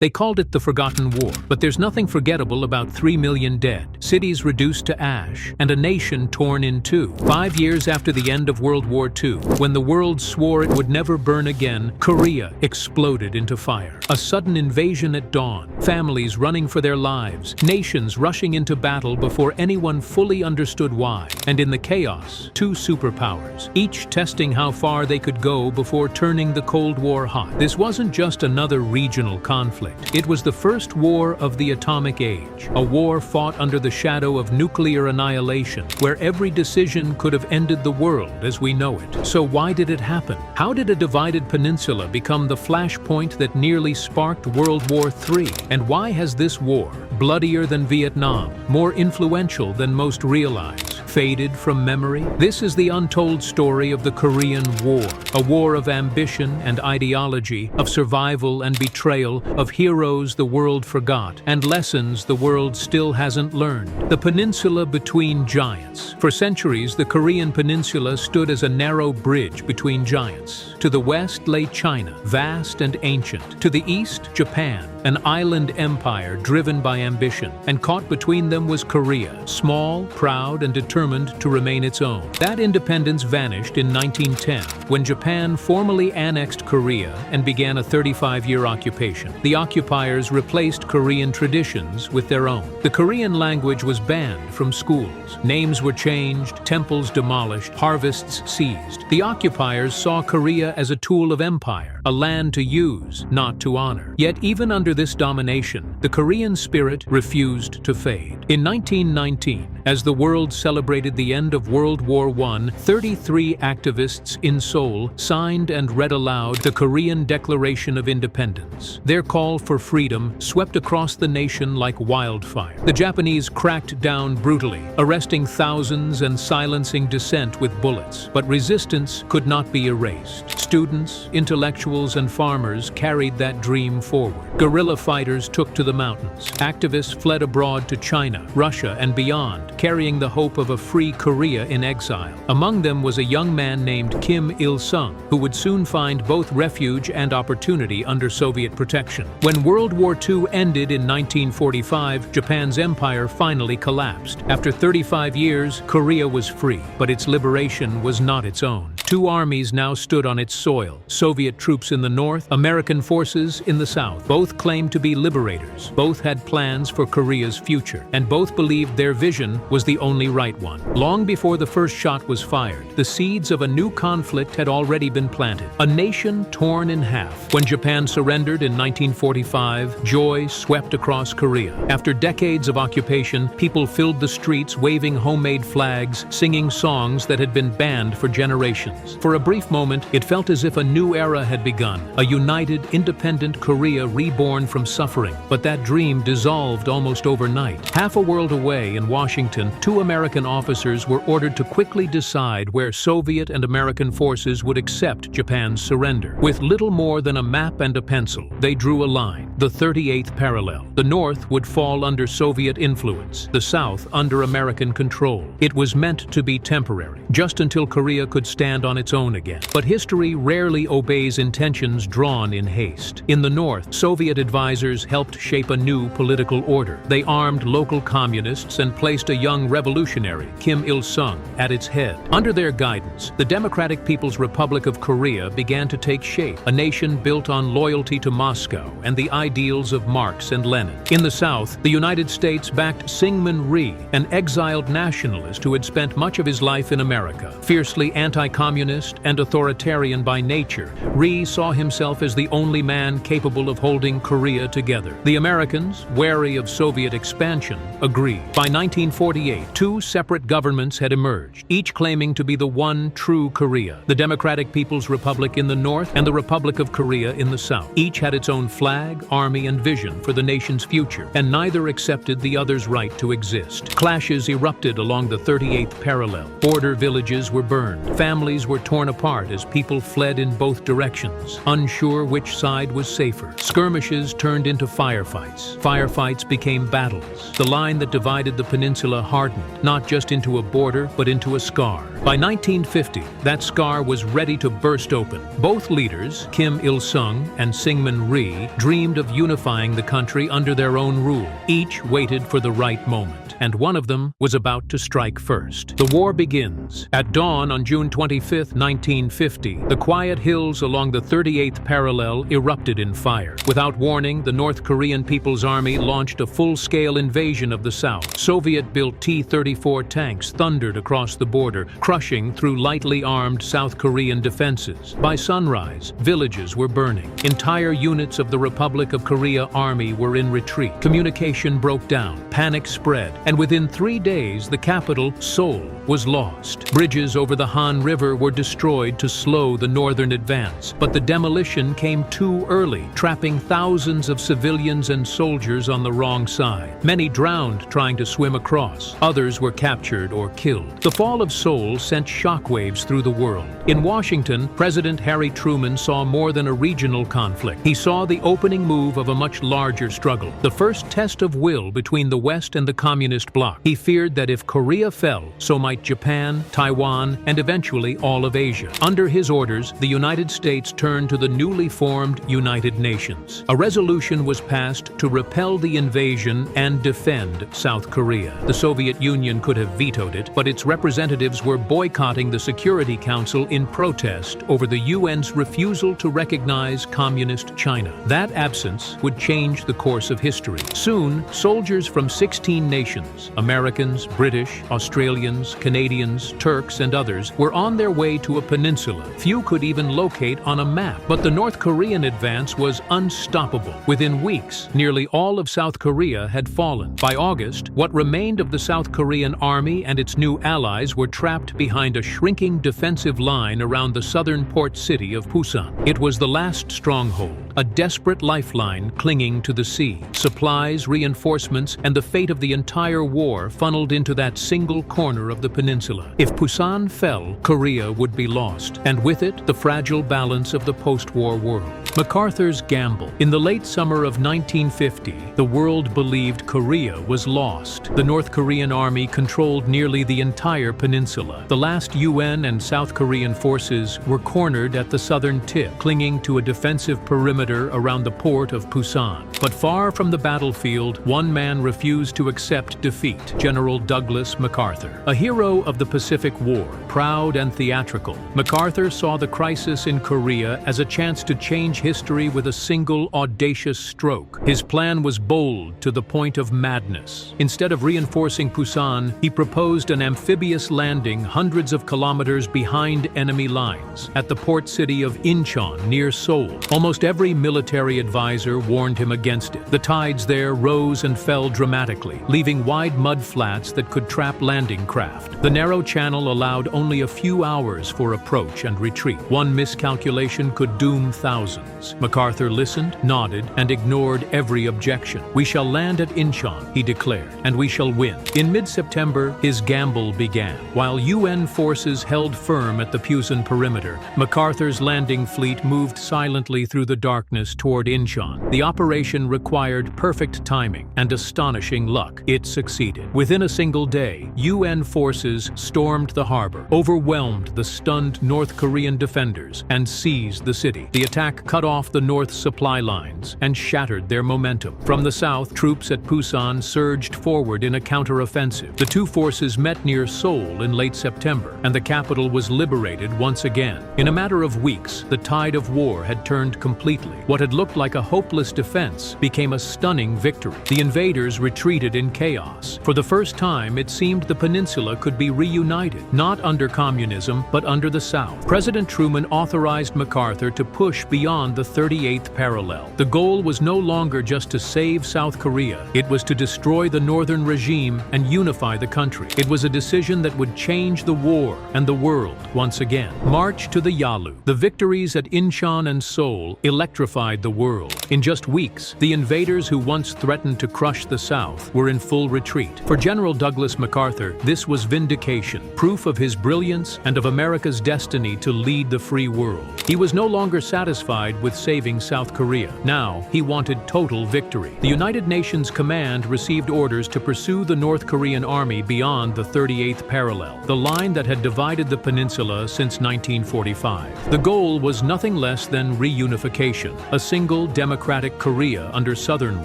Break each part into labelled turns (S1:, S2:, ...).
S1: They called it the Forgotten War, but there's nothing forgettable about 3 million dead, cities reduced to ash, and a nation torn in two. 5 years after the end of World War II, when the world swore it would never burn again, Korea exploded into fire. A sudden invasion at dawn, families running for their lives, nations rushing into battle before anyone fully understood why. And in the chaos, two superpowers, each testing how far they could go before turning the Cold War hot. This wasn't just another regional conflict. It was the first war of the atomic age, a war fought under the shadow of nuclear annihilation, where every decision could have ended the world as we know it. So why did it happen? How did a divided peninsula become the flashpoint that nearly sparked World War III? And why has this war, bloodier than Vietnam, more influential than most realize, faded from memory? This is the untold story of the Korean War, a war of ambition and ideology, of survival and betrayal, of heroes the world forgot, and lessons the world still hasn't learned. The peninsula between giants. For centuries, the Korean peninsula stood as a narrow bridge between giants. To the west lay China, vast and ancient. To the east, Japan, an island empire driven by ambition. And caught between them was Korea, small, proud, and determined to remain its own. That independence vanished in 1910, when Japan formally annexed Korea and began a 35-year occupation. The occupiers replaced Korean traditions with their own. The Korean language was banned from schools. Names were changed, temples demolished, harvests seized. The occupiers saw Korea as a tool of empire, a land to use, not to honor. Yet even under this domination, the Korean spirit refused to fade. In 1919, as the world celebrated the end of World War I, 33 activists in Seoul signed and read aloud the Korean Declaration of Independence. Their call for freedom swept across the nation like wildfire. The Japanese cracked down brutally, arresting thousands and silencing dissent with bullets. But resistance could not be erased. Students, intellectuals, and farmers carried that dream forward. Guerrilla fighters took to the mountains. Activists fled abroad to China, Russia, and beyond, carrying the hope of a free Korea in exile. Among them was a young man named Kim Il-sung, who would soon find both refuge and opportunity under Soviet protection. When World War II ended in 1945, Japan's empire finally collapsed. After 35 years, Korea was free, but its liberation was not its own. Two armies now stood on its soil, Soviet troops in the north, American forces in the south. Both claimed to be liberators, both had plans for Korea's future, and both believed their vision was the only right one. Long before the first shot was fired, the seeds of a new conflict had already been planted. A nation torn in half. When Japan surrendered in 1945, joy swept across Korea. After decades of occupation, people filled the streets waving homemade flags, singing songs that had been banned for generations. For a brief moment, it felt as if a new era had begun, a united, independent Korea reborn from suffering. But that dream dissolved almost overnight. Half a world away in Washington, two American officers were ordered to quickly decide where Soviet and American forces would accept Japan's surrender. With little more than a map and a pencil, they drew a line, the 38th parallel. The North would fall under Soviet influence, the South under American control. It was meant to be temporary, just until Korea could stand on its own again. But history rarely obeys intentions drawn in haste. In the North, Soviet advisors helped shape a new political order. They armed local communists and placed a young revolutionary, Kim Il-sung, at its head. Under their guidance, the Democratic People's Republic of Korea began to take shape, a nation built on loyalty to Moscow and the ideals of Marx and Lenin. In the South, the United States backed Syngman Rhee, an exiled nationalist who had spent much of his life in America. Fiercely anti-communist and authoritarian by nature, Rhee saw himself as the only man capable of holding Korea together. The Americans, wary of Soviet expansion, agreed. By 1948, two separate governments had emerged, each claiming to be the one true Korea, the Democratic People's Republic in the north and the Republic of Korea in the south. Each had its own flag, army, and vision for the nation's future, and neither accepted the other's right to exist. Clashes erupted along the 38th parallel. Border villages were burned. Families were torn apart as people fled in both directions, unsure which side was safer. Skirmishes turned into firefights. Firefights became battles. The line that divided the peninsula hardened, not just just into a border, but into a scar. By 1950, that scar was ready to burst open. Both leaders, Kim Il-sung and Syngman Rhee, dreamed of unifying the country under their own rule. Each waited for the right moment, and one of them was about to strike first. The war begins. At dawn on June 25, 1950, the quiet hills along the 38th parallel erupted in fire. Without warning, the North Korean People's Army launched a full-scale invasion of the South. Soviet-built T-34 tanks thundered across the border, crushing through lightly armed South Korean defenses. By sunrise, villages were burning. Entire units of the Republic of Korea Army were in retreat. Communication broke down, panic spread, and within 3 days, the capital, Seoul, was lost. Bridges over the Han River were destroyed to slow the northern advance, but the demolition came too early, trapping thousands of civilians and soldiers on the wrong side. Many drowned trying to swim across. Others were captured or killed. The fall of Seoul sent shockwaves through the world. In Washington, President Harry Truman saw more than a regional conflict. He saw the opening move of a much larger struggle, the first test of will between the West and the communist bloc. He feared that if Korea fell, so might Japan, Taiwan, and eventually all of Asia. Under his orders, the United States turned to the newly formed United Nations. A resolution was passed to repel the invasion and defend South Korea. The Soviet Union could have vetoed it, but its representatives were boycotting the Security Council in protest over the UN's refusal to recognize Communist China. That absence would change the course of history. Soon, soldiers from 16 nations, Americans, British, Australians, Canadians, Turks, and others, were on their way to a peninsula few could even locate on a map. But the North Korean advance was unstoppable. Within weeks, nearly all of South Korea had fallen. By August, what remained of the South Korean army and its new allies were trapped behind a shrinking defensive line around the southern port city of Pusan. It was the last stronghold, a desperate lifeline clinging to the sea. Supplies, reinforcements, and the fate of the entire war funneled into that single corner of the peninsula. If Pusan fell, Korea would be lost, and with it, the fragile balance of the post-war world. MacArthur's gamble. In the late summer of 1950, the world believed Korea was lost. The North Korean army controlled nearly the entire peninsula. The last UN and South Korean forces were cornered at the southern tip, clinging to a defensive perimeter around the port of Pusan. But far from the battlefield, one man refused to accept defeat: General Douglas MacArthur. A hero of the Pacific War, proud and theatrical, MacArthur saw the crisis in Korea as a chance to change history with a single audacious stroke. His plan was bold to the point of madness. Instead of reinforcing Pusan, he proposed an amphibious landing hundreds of kilometers behind enemy lines, at the port city of Inchon, near Seoul. Almost every military advisor warned him against it. The tides there rose and fell dramatically, leaving wide mud flats that could trap landing craft. The narrow channel allowed only a few hours for approach and retreat. One miscalculation could doom thousands. MacArthur listened, nodded, and ignored every objection. "We shall land at Inchon," he declared, "and we shall win." In mid-September, his gamble began. While UN forces held firm at the Pusan Perimeter, MacArthur's landing fleet moved silently through the darkness toward Inchon. The operation required perfect timing and astonishing luck. It succeeded. Within a single day, UN forces stormed the harbor, overwhelmed the stunned North Korean defenders, and seized the city. The attack cut off the North's supply lines and shattered their momentum. From the south, troops at Pusan surged forward in a counteroffensive. The two forces met near Seoul in late September, and the capital was liberated once again. In a matter of weeks, the tide of war had turned completely. What had looked like a hopeless defense became a stunning victory. The invaders retreated in chaos. For the first time, it seemed the peninsula could be reunited, not under communism, but under the South. President Truman authorized MacArthur to push beyond the 38th parallel. The goal was no longer just to save South Korea. It was to destroy the northern regime and unify the country. It was a decision that would change the war and the world once again. March to the Yalu. The victories at Inchon and Seoul electrified the world. In just weeks, the invaders who once threatened to crush the South were in full retreat. For General Douglas MacArthur, this was vindication, proof of his brilliance and of America's destiny to lead the free world. He was no longer satisfied with saving South Korea. Now, he wanted total victory. The United Nations command received orders to pursue the North Korean army beyond the 38th parallel, the line that had divided the peninsula since 1945. The goal was nothing less than reunification, a single democratic Korea under Southern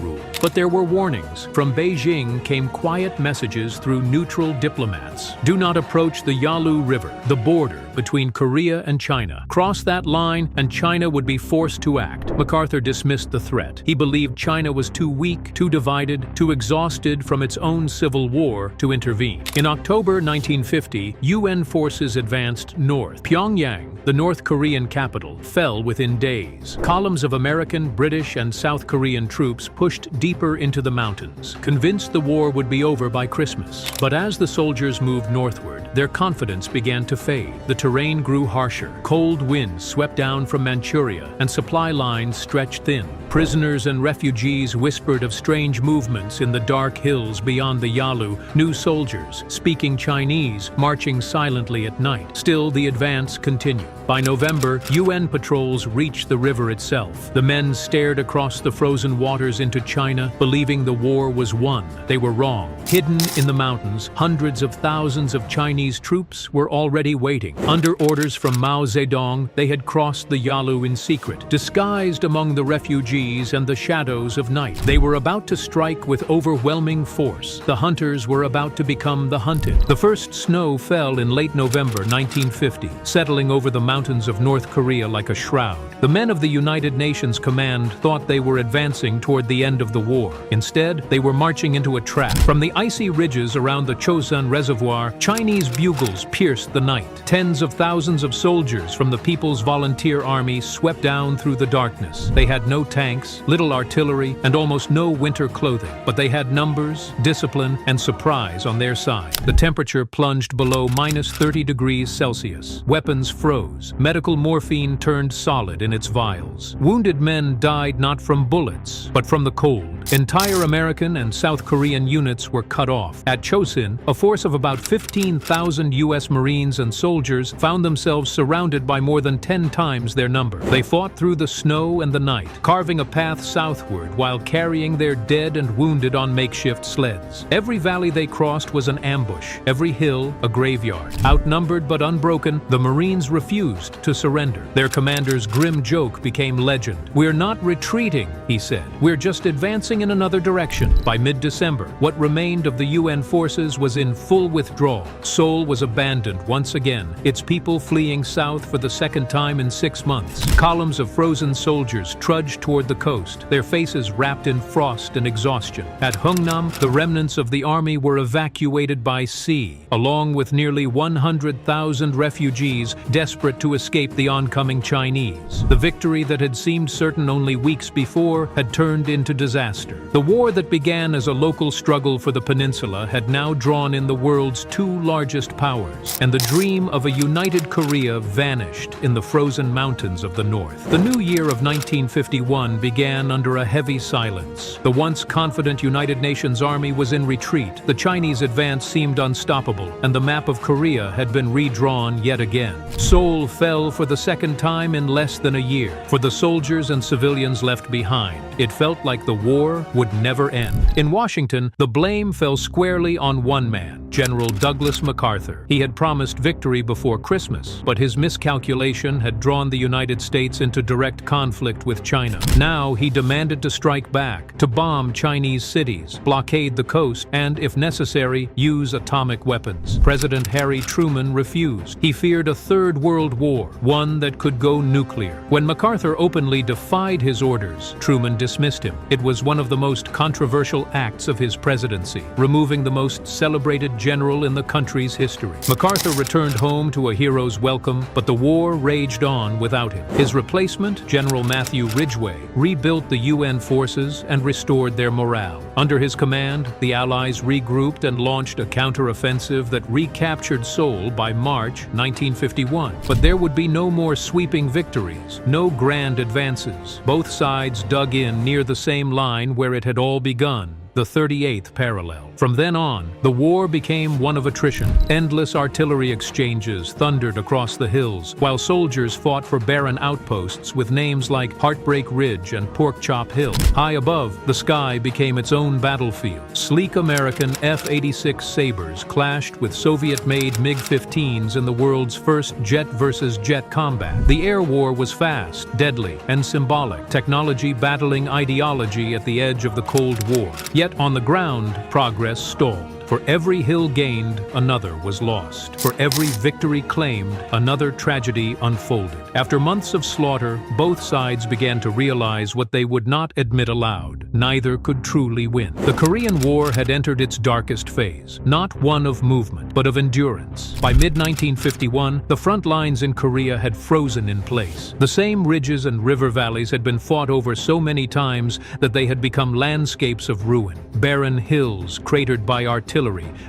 S1: rule. But there were warnings. From Beijing came quiet messages through neutral diplomats. Do not approach the Yalu River, the border between Korea and China. Cross that line and China would be forced to act. MacArthur dismissed the threat. He believed China was too weak, too divided, too exhausted from its own civil war to intervene. In October 1950, UN forces advanced north. Pyongyang, the North Korean capital, fell within days. Columns of American, British, and South Korean troops pushed deeper into the mountains, convinced the war would be over by Christmas. But as the soldiers moved northward, their confidence began to fade. The terrain grew harsher. Cold winds swept down from Manchuria, and supply lines stretched thin. Prisoners and refugees whispered of strange movements in the dark hills beyond the Yalu, new soldiers, speaking Chinese, marching silently at night. Still, the advance continued. By November, UN patrols reached the river itself. The men stared across the frozen waters into China, believing the war was won. They were wrong. Hidden in the mountains, hundreds of thousands of Chinese troops were already waiting. Under orders from Mao Zedong, they had crossed the Yalu in secret, disguised among the refugees and the shadows of night. They were about to strike with overwhelming force. The hunters were about to become the hunted. The first snow fell in late November 1950, settling over the mountains of North Korea like a shroud. The men of the United Nations Command thought they were advancing toward the end of the war. Instead, they were marching into a trap. From the icy ridges around the Chosin Reservoir, Chinese bugles pierced the night. Tens of thousands of soldiers from the People's Volunteer Army swept down through the darkness. They had no tanks, little artillery, and almost no winter clothing. But they had numbers, discipline, and surprise on their side. The temperature plunged below -30°C. Weapons froze. Medical morphine turned solid in its vials. Wounded men died not from bullets, but from the cold. Entire American and South Korean units were cut off. At Chosin, a force of about 15,000 U.S. Marines and soldiers found themselves surrounded by more than 10 times their number. They fought through the snow and the night, carving a path southward while carrying their dead and wounded on makeshift sleds. Every valley they crossed was an ambush, every hill a graveyard. Outnumbered but unbroken, the Marines refused to surrender. Their commander's grim joke became legend. "We're not retreating," he said. "We're just advancing in another direction." By mid-December, what remained of the UN forces was in full withdrawal. Seoul was abandoned once again, its people fleeing south for the second time in 6 months. Columns of frozen soldiers trudged toward the coast, their faces wrapped in frost and exhaustion. At Hungnam, the remnants of the army were evacuated by sea, along with nearly 100,000 refugees desperate to escape the oncoming Chinese. The victory that had seemed certain only weeks before had turned into disaster. The war that began as a local struggle for the peninsula had now drawn in the world's two largest powers, and the dream of a united Korea vanished in the frozen mountains of the north. The new year of 1951 began under a heavy silence. The once confident United Nations Army was in retreat. The Chinese advance seemed unstoppable, and the map of Korea had been redrawn yet again. Seoul fell for the second time in less than a year. For the soldiers and civilians left behind, it felt like the war would never end. In Washington, the blame fell squarely on one man, General Douglas MacArthur. He had promised victory before Christmas, but his miscalculation had drawn the United States into direct conflict with China. Now he demanded to strike back, to bomb Chinese cities, blockade the coast, and, if necessary, use atomic weapons. President Harry Truman refused. He feared a third world war, one that could go nuclear. When MacArthur openly defied his orders, Truman dismissed him. It was one of the most controversial acts of his presidency, removing the most celebrated general in the country's history. MacArthur returned home to a hero's welcome, but the war raged on without him. His replacement, General Matthew Ridgway, rebuilt the UN forces and restored their morale. Under his command, the Allies regrouped and launched a counteroffensive that recaptured Seoul by March 1951. But there would be no more sweeping victories, no grand advances. Both sides dug in near the same line where it had all begun, the 38th parallel. From then on, the war became one of attrition. Endless artillery exchanges thundered across the hills, while soldiers fought for barren outposts with names like Heartbreak Ridge and Porkchop Hill. High above, the sky became its own battlefield. Sleek American F-86 Sabres clashed with Soviet-made MiG-15s in the world's first jet-versus-jet combat. The air war was fast, deadly, and symbolic, technology battling ideology at the edge of the Cold War. Yet on the ground, progress stalled. For every hill gained, another was lost. For every victory claimed, another tragedy unfolded. After months of slaughter, both sides began to realize what they would not admit aloud. Neither could truly win. The Korean War had entered its darkest phase, not one of movement, but of endurance. By mid-1951, the front lines in Korea had frozen in place. The same ridges and river valleys had been fought over so many times that they had become landscapes of ruin. Barren hills cratered by artillery,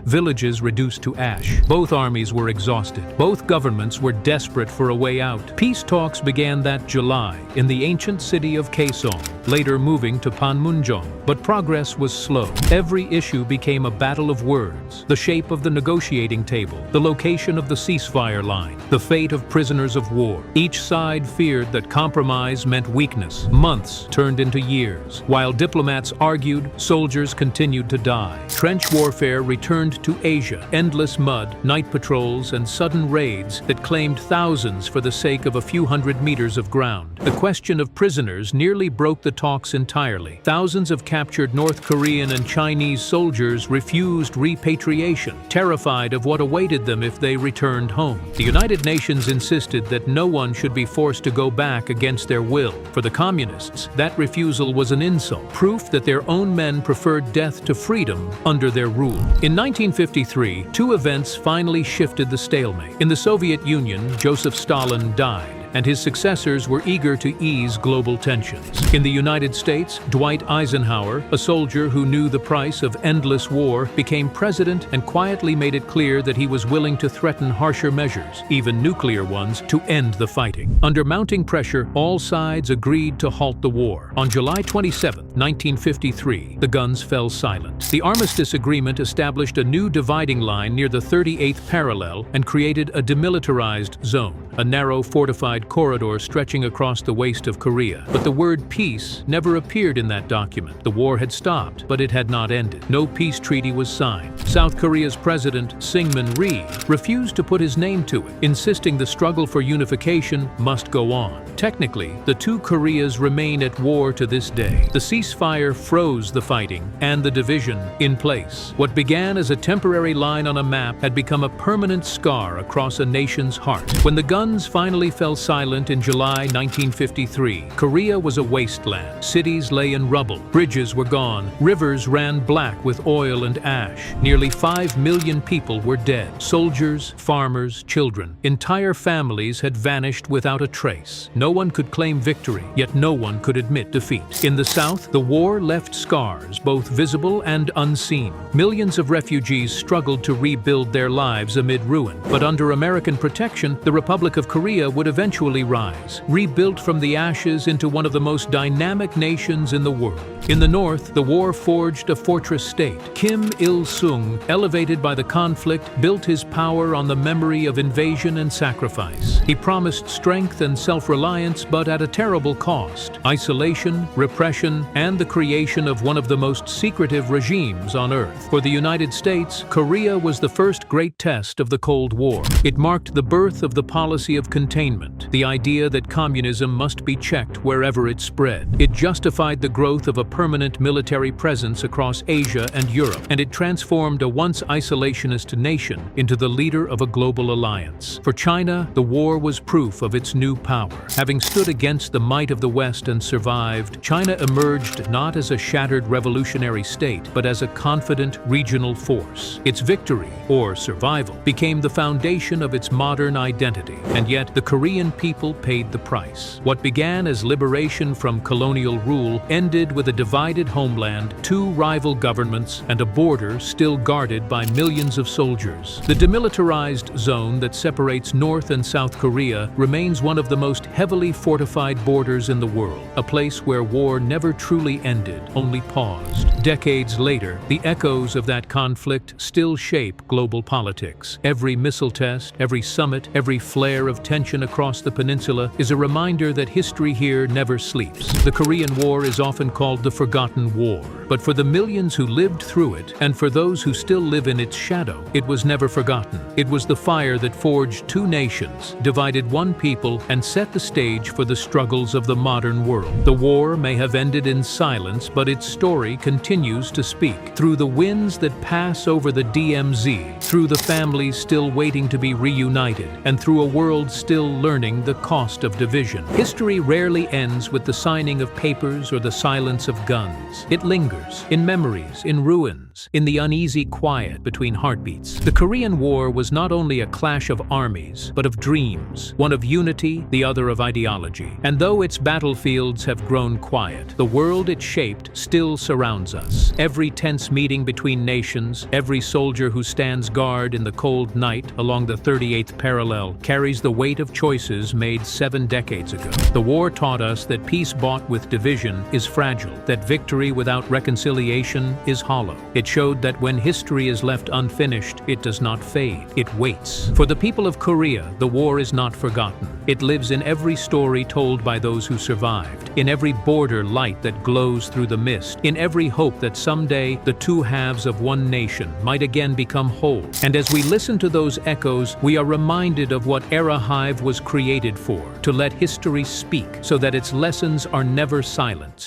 S1: villages reduced to ash. Both armies were exhausted. Both governments were desperate for a way out. Peace talks began that July in the ancient city of Kaesong, later moving to Panmunjom. But progress was slow. Every issue became a battle of words. The shape of the negotiating table, the location of the ceasefire line, the fate of prisoners of war. Each side feared that compromise meant weakness. Months turned into years. While diplomats argued, soldiers continued to die. Trench warfare returned to Asia. Endless mud, night patrols, and sudden raids that claimed thousands for the sake of a few hundred meters of ground. The question of prisoners nearly broke the talks entirely. Thousands of captured North Korean and Chinese soldiers refused repatriation, terrified of what awaited them if they returned home. The United Nations insisted that no one should be forced to go back against their will. For the communists, that refusal was an insult, proof that their own men preferred death to freedom under their rule. In 1953, two events finally shifted the stalemate. In the Soviet Union, Joseph Stalin died, and his successors were eager to ease global tensions. In the United States, Dwight Eisenhower, a soldier who knew the price of endless war, became president and quietly made it clear that he was willing to threaten harsher measures, even nuclear ones, to end the fighting. Under mounting pressure, all sides agreed to halt the war. On July 27, 1953, the guns fell silent. The armistice agreement established a new dividing line near the 38th parallel and created a demilitarized zone, a narrow fortified corridor stretching across the waste of Korea. But the word peace never appeared in that document. The war had stopped, but it had not ended. No peace treaty was signed. South Korea's president, Syngman Rhee, refused to put his name to it, insisting the struggle for unification must go on. Technically, the two Koreas remain at war to this day. The ceasefire froze the fighting and the division in place. What began as a temporary line on a map had become a permanent scar across a nation's heart. When the guns finally fell silent in July 1953, Korea was a wasteland. Cities lay in rubble, bridges were gone, rivers ran black with oil and ash. Nearly 5 million people were dead. Soldiers, farmers, children. Entire families had vanished without a trace. No one could claim victory, yet no one could admit defeat. In the South, the war left scars, both visible and unseen. Millions of refugees struggled to rebuild their lives amid ruin. But under American protection, the Republic of Korea would eventually rise, rebuilt from the ashes into one of the most dynamic nations in the world. In the north, the war forged a fortress state. Kim Il-sung, elevated by the conflict, built his power on the memory of invasion and sacrifice. He promised strength and self-reliance, but at a terrible cost: isolation, repression, and the creation of one of the most secretive regimes on earth. For the United States, Korea was the first great test of the Cold War. It marked the birth of the policy of containment, the idea that communism must be checked wherever it spread. It justified the growth of a permanent military presence across Asia and Europe, and it transformed a once isolationist nation into the leader of a global alliance. For China, the war was proof of its new power. Having stood against the might of the West and survived, China emerged not as a shattered revolutionary state, but as a confident regional force. Its victory, or survival, became the foundation of its modern identity. And yet, the Korean people paid the price. What began as liberation from colonial rule ended with a divided homeland, two rival governments, and a border still guarded by millions of soldiers. The demilitarized zone that separates North and South Korea remains one of the most heavily fortified borders in the world, a place where war never truly ended, only paused. Decades later, the echoes of that conflict still shape global politics. Every missile test, every summit, every flare of tension across the peninsula is a reminder that history here never sleeps. The Korean War is often called the Forgotten War, but for the millions who lived through it, and for those who still live in its shadow, it was never forgotten. It was the fire that forged two nations, divided one people, and set the stage for the struggles of the modern world. The war may have ended in silence, but its story continues to speak. Through the winds that pass over the DMZ, through the families still waiting to be reunited, and through a world still learning the cost of division. History rarely ends with the signing of papers or the silence of guns. It lingers, in memories, in ruins, in the uneasy quiet between heartbeats. The Korean War was not only a clash of armies, but of dreams, one of unity, the other of ideology. And though its battlefields have grown quiet, the world it shaped still surrounds us. Every tense meeting between nations, every soldier who stands guard in the cold night along the 38th parallel carries the weight of choices made 7 decades ago. The war taught us that peace bought with division is fragile, that victory without reconciliation is hollow. It showed that when history is left unfinished, it does not fade, it waits. For the people of Korea, the war is not forgotten. It lives in every story told by those who survived, in every border light that glows through the mist, in every hope that someday the two halves of one nation might again become whole. And as we listen to those echoes, we are reminded of what Erahive was created for, to let history speak, so that its lessons are never silenced.